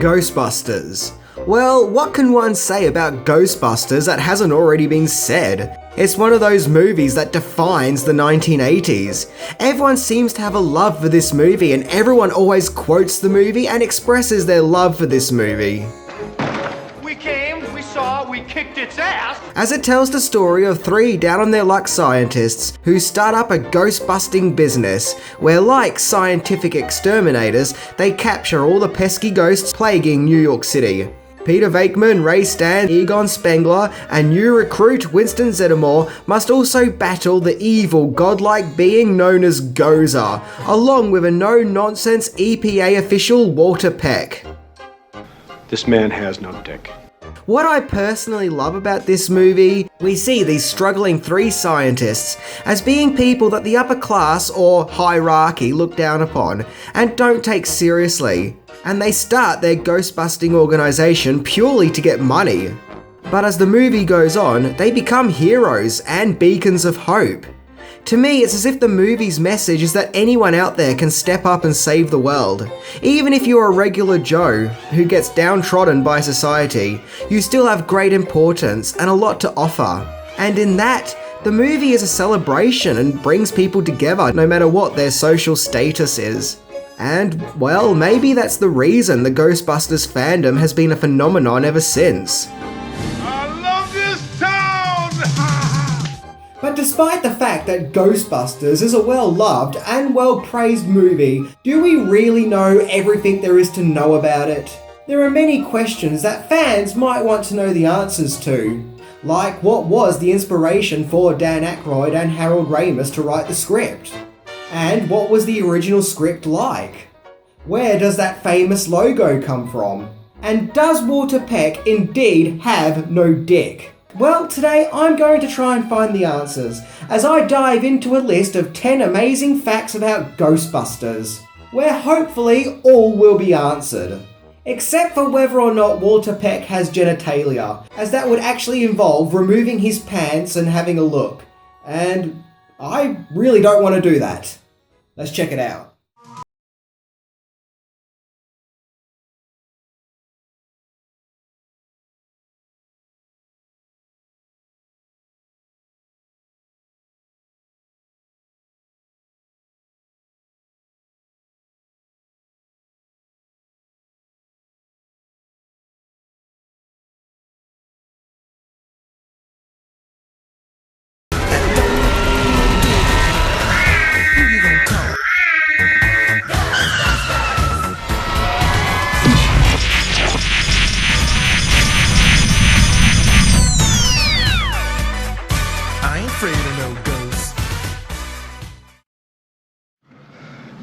Ghostbusters. Well, what can one say about Ghostbusters that hasn't already been said? It's one of those movies that defines the 1980s. Everyone seems to have a love for this movie, and everyone always quotes the movie and expresses their love for this movie. We came, we saw, we kicked its ass! As it tells the story of three down-on-their-luck scientists who start up a ghost-busting business, where like scientific exterminators, they capture all the pesky ghosts plaguing New York City. Peter Venkman, Ray Stan, Egon Spengler, and new recruit Winston Zeddemore must also battle the evil godlike being known as Gozer, along with a no-nonsense EPA official Walter Peck. This man has no dick. What I personally love about this movie, we see these struggling three scientists as being people that the upper class or hierarchy look down upon and don't take seriously. And they start their ghost-busting organisation purely to get money. But as the movie goes on, they become heroes and beacons of hope. To me, it's as if the movie's message is that anyone out there can step up and save the world. Even if you're a regular Joe who gets downtrodden by society, you still have great importance and a lot to offer. And in that, the movie is a celebration and brings people together no matter what their social status is. And, well, maybe that's the reason the Ghostbusters fandom has been a phenomenon ever since. I love this town! But despite the fact that Ghostbusters is a well-loved and well-praised movie, do we really know everything there is to know about it? There are many questions that fans might want to know the answers to. Like, what was the inspiration for Dan Aykroyd and Harold Ramis to write the script? And what was the original script like? Where does that famous logo come from? And does Walter Peck indeed have no dick? Well, today I'm going to try and find the answers as I dive into a list of 10 amazing facts about Ghostbusters, where hopefully all will be answered. Except for whether or not Walter Peck has genitalia, as that would actually involve removing his pants and having a look. And I really don't want to do that. Let's check it out.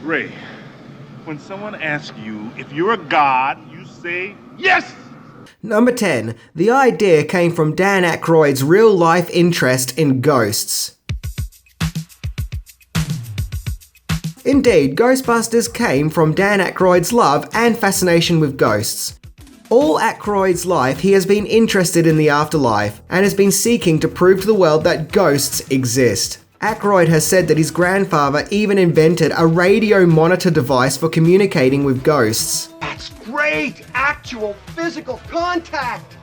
Ray, when someone asks you if you're a god, you say yes! Number 10. The idea came from Dan Aykroyd's real-life interest in ghosts. Indeed, Ghostbusters came from Dan Aykroyd's love and fascination with ghosts. All Aykroyd's life, he has been interested in the afterlife and has been seeking to prove to the world that ghosts exist. Aykroyd has said that his grandfather even invented a radio monitor device for communicating with ghosts. That's great! Actual physical contact!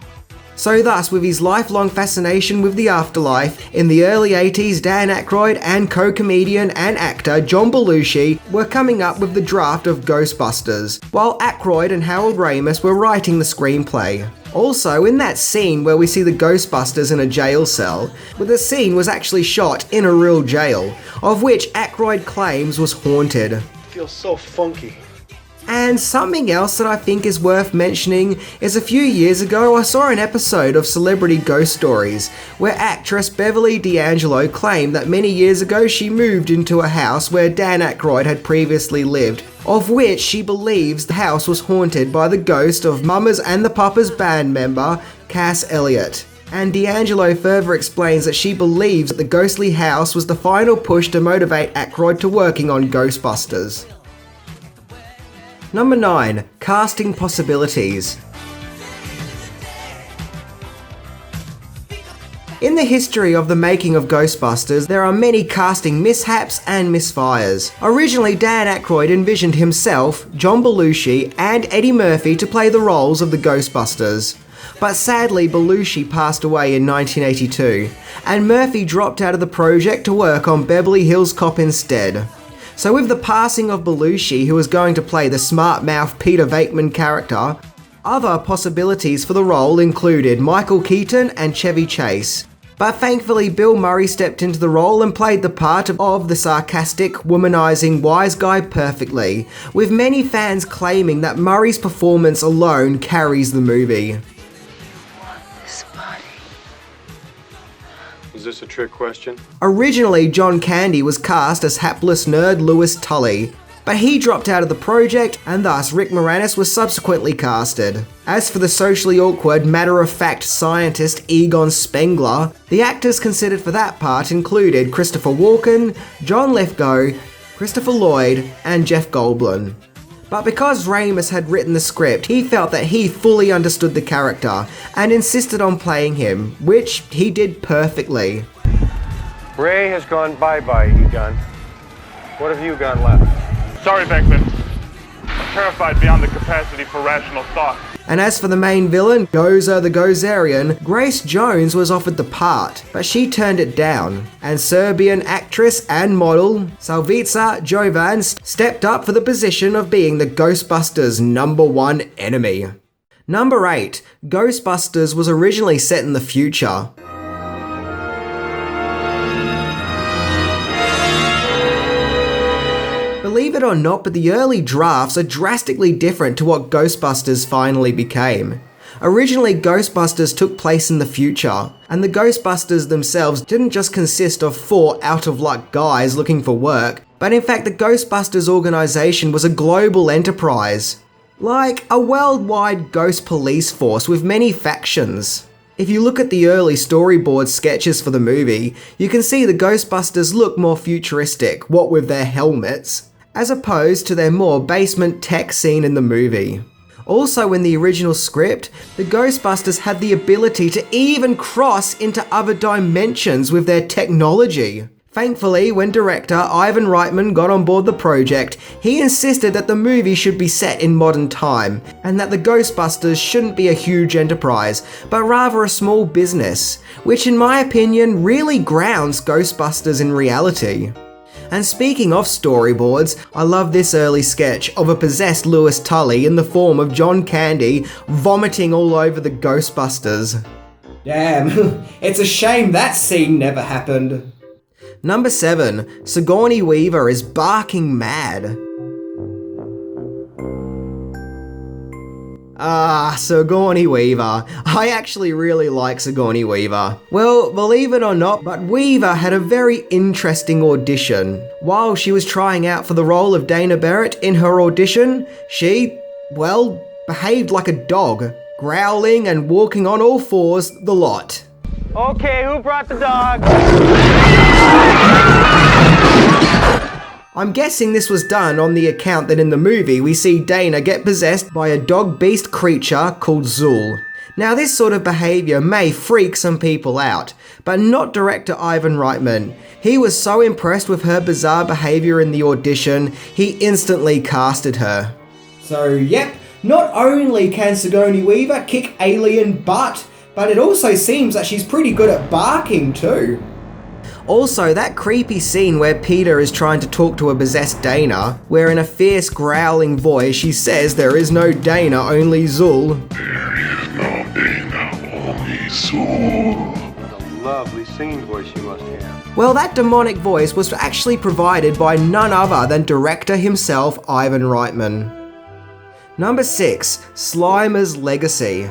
So thus, with his lifelong fascination with the afterlife, in the early 80s, Dan Aykroyd and co-comedian and actor John Belushi were coming up with the draft of Ghostbusters, while Aykroyd and Harold Ramis were writing the screenplay. Also, in that scene where we see the Ghostbusters in a jail cell, where the scene was actually shot in a real jail, of which Aykroyd claims was haunted. It feels so funky. And something else that I think is worth mentioning is a few years ago I saw an episode of Celebrity Ghost Stories where actress Beverly D'Angelo claimed that many years ago she moved into a house where Dan Aykroyd had previously lived, of which she believes the house was haunted by the ghost of Mamas and the Papas band member Cass Elliot. And D'Angelo further explains that she believes that the ghostly house was the final push to motivate Aykroyd to working on Ghostbusters. Number 9. Casting possibilities. In the history of the making of Ghostbusters, there are many casting mishaps and misfires. Originally, Dan Aykroyd envisioned himself, John Belushi, and Eddie Murphy to play the roles of the Ghostbusters. But sadly, Belushi passed away in 1982, and Murphy dropped out of the project to work on Beverly Hills Cop instead. So with the passing of Belushi, who was going to play the smart-mouth Peter Venkman character, other possibilities for the role included Michael Keaton and Chevy Chase. But thankfully, Bill Murray stepped into the role and played the part of the sarcastic, womanizing wise guy perfectly, with many fans claiming that Murray's performance alone carries the movie. Is this a trick question? Originally, John Candy was cast as hapless nerd Louis Tully, but he dropped out of the project, and thus Rick Moranis was subsequently casted. As for the socially awkward, matter-of-fact scientist Egon Spengler, the actors considered for that part included Christopher Walken, John Lithgow, Christopher Lloyd, and Jeff Goldblum. But because Ramis had written the script, he felt that he fully understood the character, and insisted on playing him, which he did perfectly. Ray has gone bye-bye, Egon. What have you got left? Sorry, Venkman. I'm terrified beyond the capacity for rational thought. And as for the main villain, Gozer the Gozerian, Grace Jones was offered the part, but she turned it down. And Serbian actress and model Salvica Jovan stepped up for the position of being the Ghostbusters' #1 enemy. Number 8. Ghostbusters was originally set in the future. Believe it or not, but the early drafts are drastically different to what Ghostbusters finally became. Originally, Ghostbusters took place in the future, and the Ghostbusters themselves didn't just consist of 4 out-of-luck guys looking for work, but in fact the Ghostbusters organization was a global enterprise. Like a worldwide ghost police force with many factions. If you look at the early storyboard sketches for the movie, you can see the Ghostbusters look more futuristic, what with their helmets, as opposed to their more basement tech scene in the movie. Also in the original script, the Ghostbusters had the ability to even cross into other dimensions with their technology. Thankfully, when director Ivan Reitman got on board the project, he insisted that the movie should be set in modern time, and that the Ghostbusters shouldn't be a huge enterprise, but rather a small business, which in my opinion really grounds Ghostbusters in reality. And speaking of storyboards, I love this early sketch of a possessed Louis Tully in the form of John Candy vomiting all over the Ghostbusters. Damn, it's a shame that scene never happened. Number 7. Sigourney Weaver is barking mad. Sigourney Weaver. I actually really like Sigourney Weaver. Well, believe it or not, but Weaver had a very interesting audition. While she was trying out for the role of Dana Barrett in her audition, she, well, behaved like a dog, growling and walking on all fours the lot. Okay, who brought the dog? I'm guessing this was done on the account that in the movie we see Dana get possessed by a dog-beast creature called Zool. Now this sort of behaviour may freak some people out, but not director Ivan Reitman. He was so impressed with her bizarre behaviour in the audition, he instantly casted her. So yep, not only can Sigourney Weaver kick alien butt, but it also seems that she's pretty good at barking too. Also, that creepy scene where Peter is trying to talk to a possessed Dana, where in a fierce growling voice she says there is no Dana, only Zool. There is no Dana, only Zool. What a lovely singing voice you must have. Well, that demonic voice was actually provided by none other than director himself, Ivan Reitman. Number 6. Slimer's Legacy.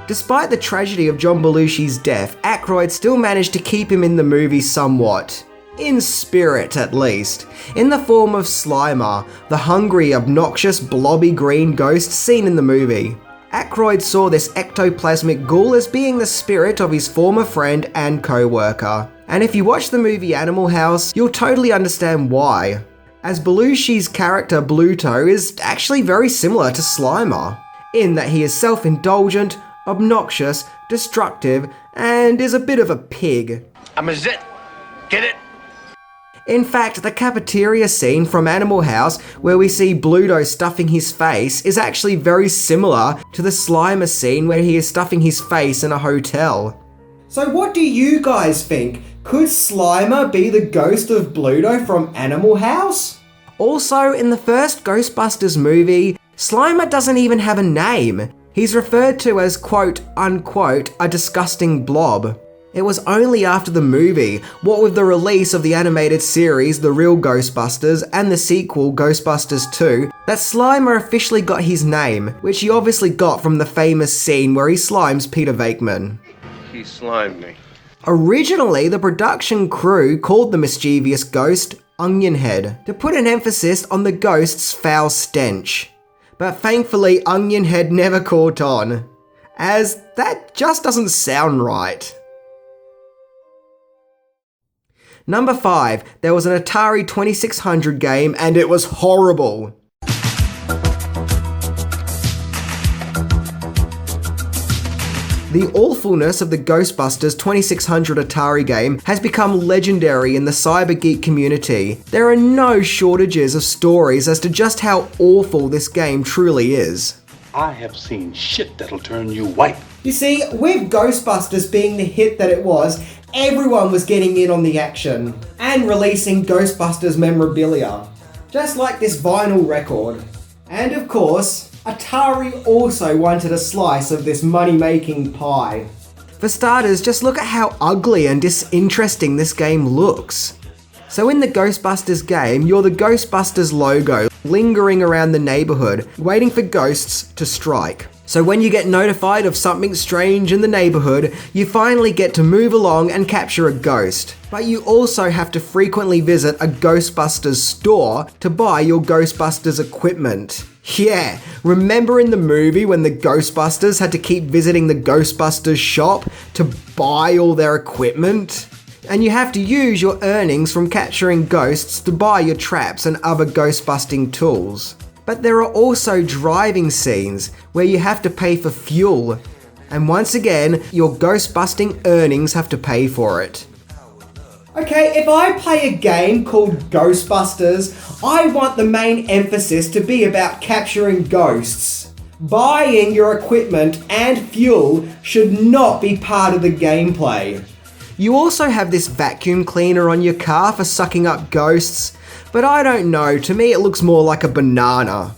Despite the tragedy of John Belushi's death, Aykroyd still managed to keep him in the movie somewhat. In spirit, at least. In the form of Slimer, the hungry, obnoxious, blobby green ghost seen in the movie. Aykroyd saw this ectoplasmic ghoul as being the spirit of his former friend and co-worker. And if you watch the movie Animal House, you'll totally understand why. As Belushi's character Bluto is actually very similar to Slimer. in that he is self-indulgent, obnoxious, destructive, and is a bit of a pig. I'm a zit. Get it? In fact, the cafeteria scene from Animal House, where we see Bluto stuffing his face, is actually very similar to the Slimer scene where he is stuffing his face in a hotel. So what do you guys think? Could Slimer be the ghost of Bluto from Animal House? Also, in the first Ghostbusters movie, Slimer doesn't even have a name. He's referred to as quote unquote a disgusting blob. It was only after the movie, what with the release of the animated series The Real Ghostbusters and the sequel Ghostbusters 2, that Slimer officially got his name, which he obviously got from the famous scene where he slimes Peter Venkman. He slimed me. Originally, the production crew called the mischievous ghost Onion Head to put an emphasis on the ghost's foul stench. But thankfully, Onion Head never caught on, as that just doesn't sound right. Number 5, there was an Atari 2600 game and it was horrible. The awfulness of the Ghostbusters 2600 Atari game has become legendary in the cyber geek community. There are no shortages of stories as to just how awful this game truly is. I have seen shit that'll turn you white. You see, with Ghostbusters being the hit that it was, everyone was getting in on the action and releasing Ghostbusters memorabilia, just like this vinyl record. And of course, Atari also wanted a slice of this money-making pie. For starters, just look at how ugly and disinteresting this game looks. So in the Ghostbusters game, you're the Ghostbusters logo lingering around the neighborhood, waiting for ghosts to strike. So when you get notified of something strange in the neighborhood, you finally get to move along and capture a ghost. But you also have to frequently visit a Ghostbusters store to buy your Ghostbusters equipment. Yeah, remember in the movie when the Ghostbusters had to keep visiting the Ghostbusters shop to buy all their equipment? And you have to use your earnings from capturing ghosts to buy your traps and other ghost-busting tools. But there are also driving scenes where you have to pay for fuel. And once again, your ghost-busting earnings have to pay for it. Okay, if I play a game called Ghostbusters, I want the main emphasis to be about capturing ghosts. Buying your equipment and fuel should not be part of the gameplay. You also have this vacuum cleaner on your car for sucking up ghosts, but I don't know, to me it looks more like a banana.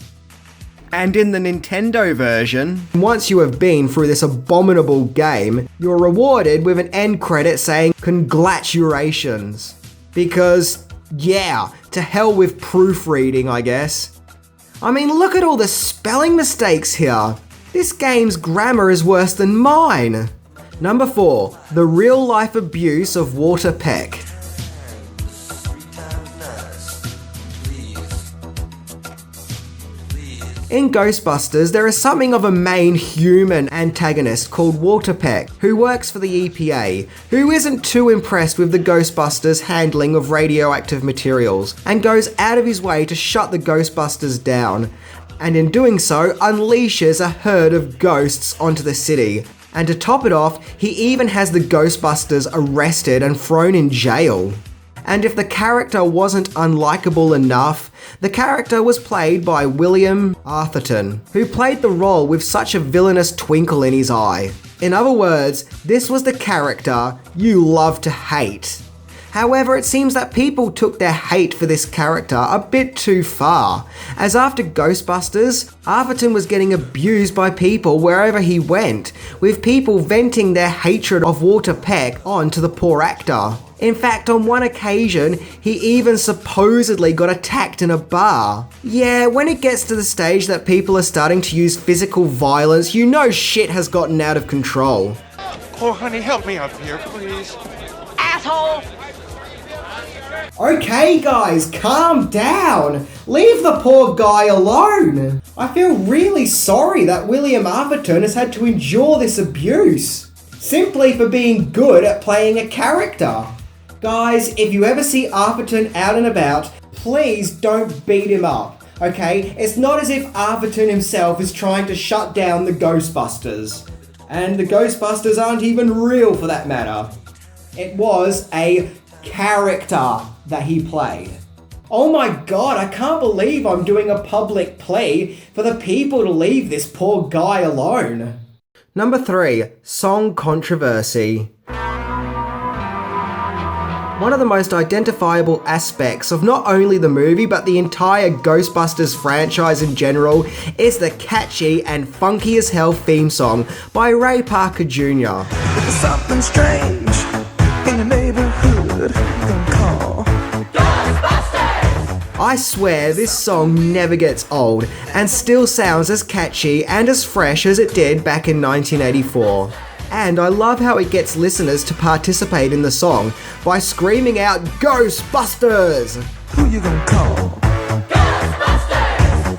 And in the Nintendo version, once you have been through this abominable game, you're rewarded with an end credit saying congratulations. Because, yeah, to hell with proofreading, I guess. I mean, look at all the spelling mistakes here. This game's grammar is worse than mine. Number 4, the real-life abuse of Walter Peck. In Ghostbusters, there is something of a main human antagonist called Walter Peck, who works for the EPA, who isn't too impressed with the Ghostbusters' handling of radioactive materials, and goes out of his way to shut the Ghostbusters down, and in doing so, unleashes a herd of ghosts onto the city. And to top it off, he even has the Ghostbusters arrested and thrown in jail. And if the character wasn't unlikable enough, the character was played by William Atherton, who played the role with such a villainous twinkle in his eye. In other words, this was the character you love to hate. However, it seems that people took their hate for this character a bit too far, as after Ghostbusters, Atherton was getting abused by people wherever he went, with people venting their hatred of Walter Peck onto the poor actor. In fact, on one occasion, he even supposedly got attacked in a bar. Yeah, when it gets to the stage that people are starting to use physical violence, you know shit has gotten out of control. Oh, honey, help me up here, please. Asshole! Okay guys, calm down. Leave the poor guy alone. I feel really sorry that William Atherton has had to endure this abuse, simply for being good at playing a character. Guys, if you ever see Atherton out and about, please don't beat him up. Okay, it's not as if Arthurton himself is trying to shut down the Ghostbusters. And the Ghostbusters aren't even real for that matter. It was a character that he played. Oh my god, I can't believe I'm doing a public plea for the people to leave this poor guy alone. Number 3, song controversy. One of the most identifiable aspects of not only the movie but the entire Ghostbusters franchise in general is the catchy and funky as hell theme song by Ray Parker Jr. There's something strange in your neighborhood. You can call Ghostbusters! I swear this song never gets old and still sounds as catchy and as fresh as it did back in 1984. And I love how it gets listeners to participate in the song by screaming out Ghostbusters! Who you gonna call? Ghostbusters!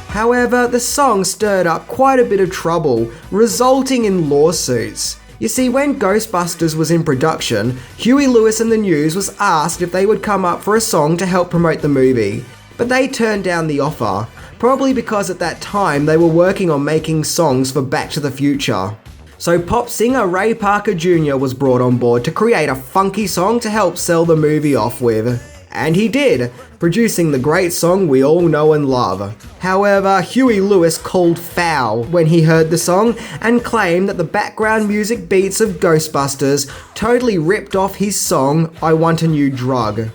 However, the song stirred up quite a bit of trouble, resulting in lawsuits. You see, when Ghostbusters was in production, Huey Lewis and the News was asked if they would come up for a song to help promote the movie, but they turned down the offer, probably because at that time they were working on making songs for Back to the Future. So pop singer Ray Parker Jr. was brought on board to create a funky song to help sell the movie off with. And he did, producing the great song we all know and love. However, Huey Lewis called foul when he heard the song and claimed that the background music beats of Ghostbusters totally ripped off his song, I Want a New Drug.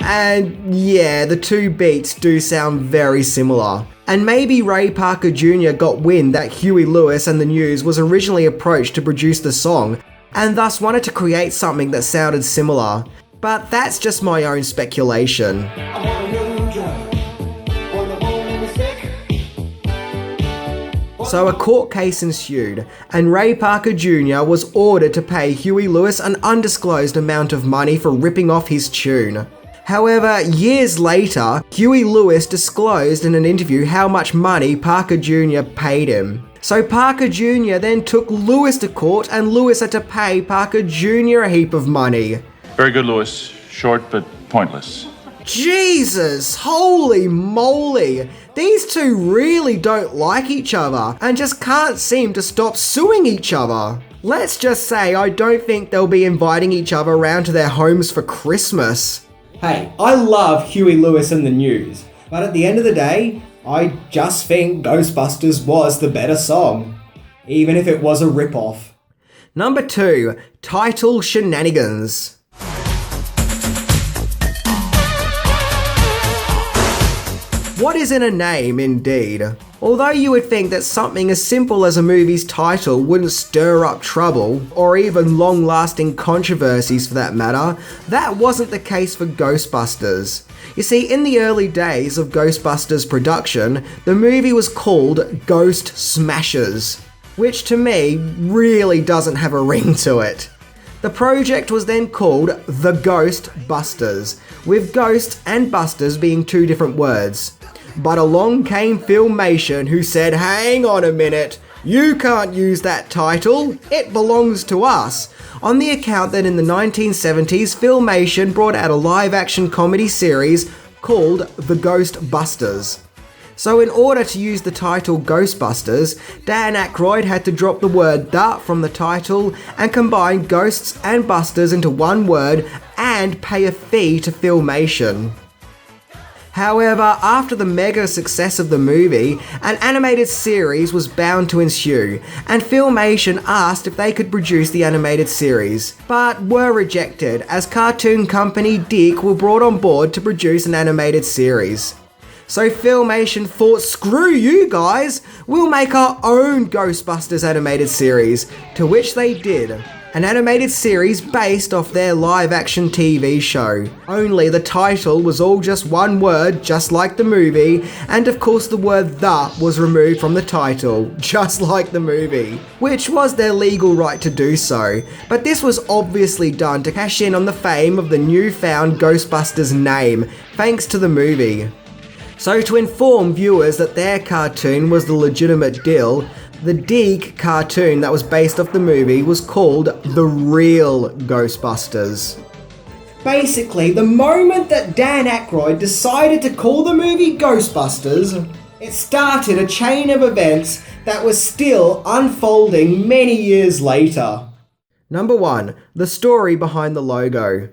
And yeah, the two beats do sound very similar. And maybe Ray Parker Jr. got wind that Huey Lewis and the News was originally approached to produce the song, and thus wanted to create something that sounded similar. But that's just my own speculation. So a court case ensued, and Ray Parker Jr. was ordered to pay Huey Lewis an undisclosed amount of money for ripping off his tune. However, years later, Huey Lewis disclosed in an interview how much money Parker Jr. paid him. So Parker Jr. then took Lewis to court, and Lewis had to pay Parker Jr. a heap of money. Very good, Lewis. Short but pointless. Jesus, holy moly! These two really don't like each other and just can't seem to stop suing each other. Let's just say I don't think they'll be inviting each other around to their homes for Christmas. Hey, I love Huey Lewis and the News, but at the end of the day, I just think Ghostbusters was the better song, even if it was a rip-off. Number 2, title Shenanigans. What is in a name, indeed? Although you would think that something as simple as a movie's title wouldn't stir up trouble, or even long-lasting controversies for that matter, that wasn't the case for Ghostbusters. You see, in the early days of Ghostbusters production, the movie was called Ghost Smashers, which to me really doesn't have a ring to it. The project was then called The Ghostbusters, with ghost and busters being two different words. But along came Filmation, who said, hang on a minute, you can't use that title, it belongs to us, on the account that in the 1970s Filmation brought out a live-action comedy series called The Ghostbusters. So in order to use the title Ghostbusters, Dan Aykroyd had to drop the word "the" from the title and combine ghosts and busters into one word and pay a fee to Filmation. However, after the mega success of the movie, an animated series was bound to ensue, and Filmation asked if they could produce the animated series, but were rejected as cartoon company Dick were brought on board to produce an animated series. So Filmation thought, screw you guys, we'll make our own Ghostbusters animated series, to which they did. An animated series based off their live-action TV show. Only the title was all just one word, just like the movie, and of course the word "the" was removed from the title, just like the movie, which was their legal right to do so, but this was obviously done to cash in on the fame of the newfound Ghostbusters name, thanks to the movie. So to inform viewers that their cartoon was the legitimate deal, The Dig cartoon that was based off the movie was called The Real Ghostbusters. Basically, the moment that Dan Aykroyd decided to call the movie Ghostbusters, it started a chain of events that was still unfolding many years later. Number 1. The story behind the logo.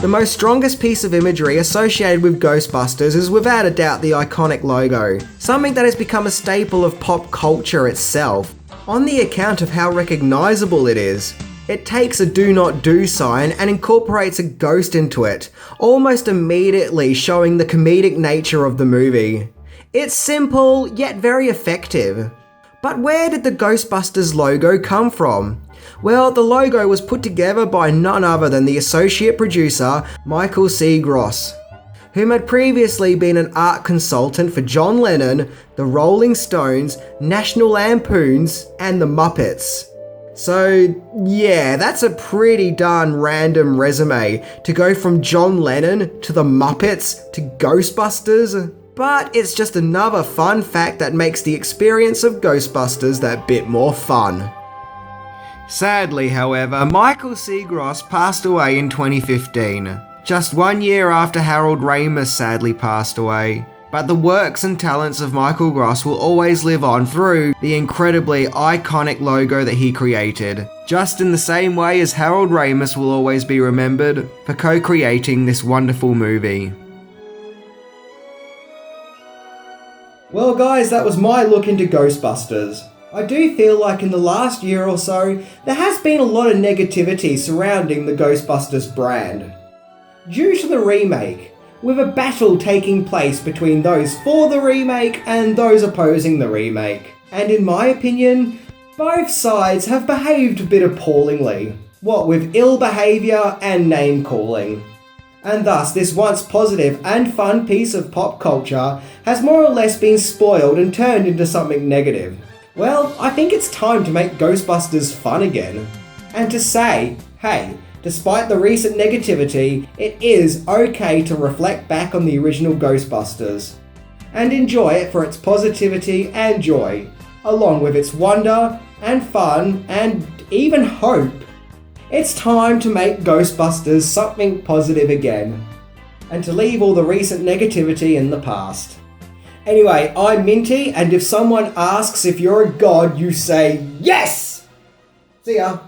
The most strongest piece of imagery associated with Ghostbusters is without a doubt the iconic logo, something that has become a staple of pop culture itself, on the account of how recognisable it is. It takes a do not do sign and incorporates a ghost into it, almost immediately showing the comedic nature of the movie. It's simple, yet very effective. But where did the Ghostbusters logo come from? Well, the logo was put together by none other than the associate producer, Michael C. Gross, whom had previously been an art consultant for John Lennon, the Rolling Stones, National Lampoons, and the Muppets. So yeah, that's a pretty darn random resume to go from John Lennon to the Muppets to Ghostbusters. But it's just another fun fact that makes the experience of Ghostbusters that bit more fun. Sadly, however, Michael C. Gross passed away in 2015, just 1 year after Harold Ramis sadly passed away. But the works and talents of Michael Gross will always live on through the incredibly iconic logo that he created, just in the same way as Harold Ramis will always be remembered for co-creating this wonderful movie. Well guys, that was my look into Ghostbusters. I do feel like in the last year or so, there has been a lot of negativity surrounding the Ghostbusters brand. Due to the remake, with a battle taking place between those for the remake and those opposing the remake. And in my opinion, both sides have behaved a bit appallingly, what with ill behaviour and name calling. And thus this once positive and fun piece of pop culture has more or less been spoiled and turned into something negative. Well, I think it's time to make Ghostbusters fun again. And to say, hey, despite the recent negativity, it is okay to reflect back on the original Ghostbusters and enjoy it for its positivity and joy, along with its wonder and fun and even hope. It's time to make Ghostbusters something positive again, and to leave all the recent negativity in the past. Anyway, I'm Minty, and if someone asks if you're a god, you say yes! See ya!